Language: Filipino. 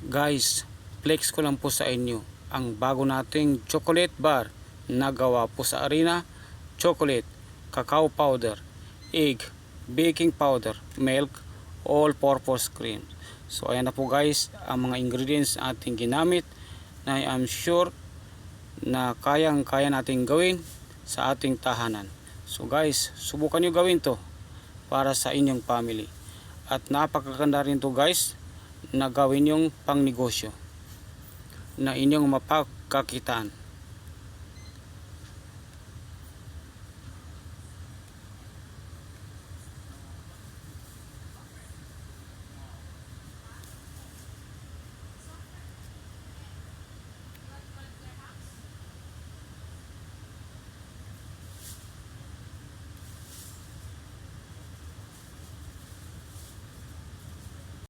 Guys, flex ko lang po sa inyo ang bago nating chocolate bar na gawa po sa Arena chocolate, cacao powder, egg, baking powder, milk, all-purpose cream. So ayan na po guys ang mga ingredients ating ginamit na I am sure na kayang-kaya nating gawin sa ating tahanan. So guys, subukan nyo gawin to para sa inyong family. At napakaganda rin to guys na gawin yung pang negosyo na inyong mapagkakitaan.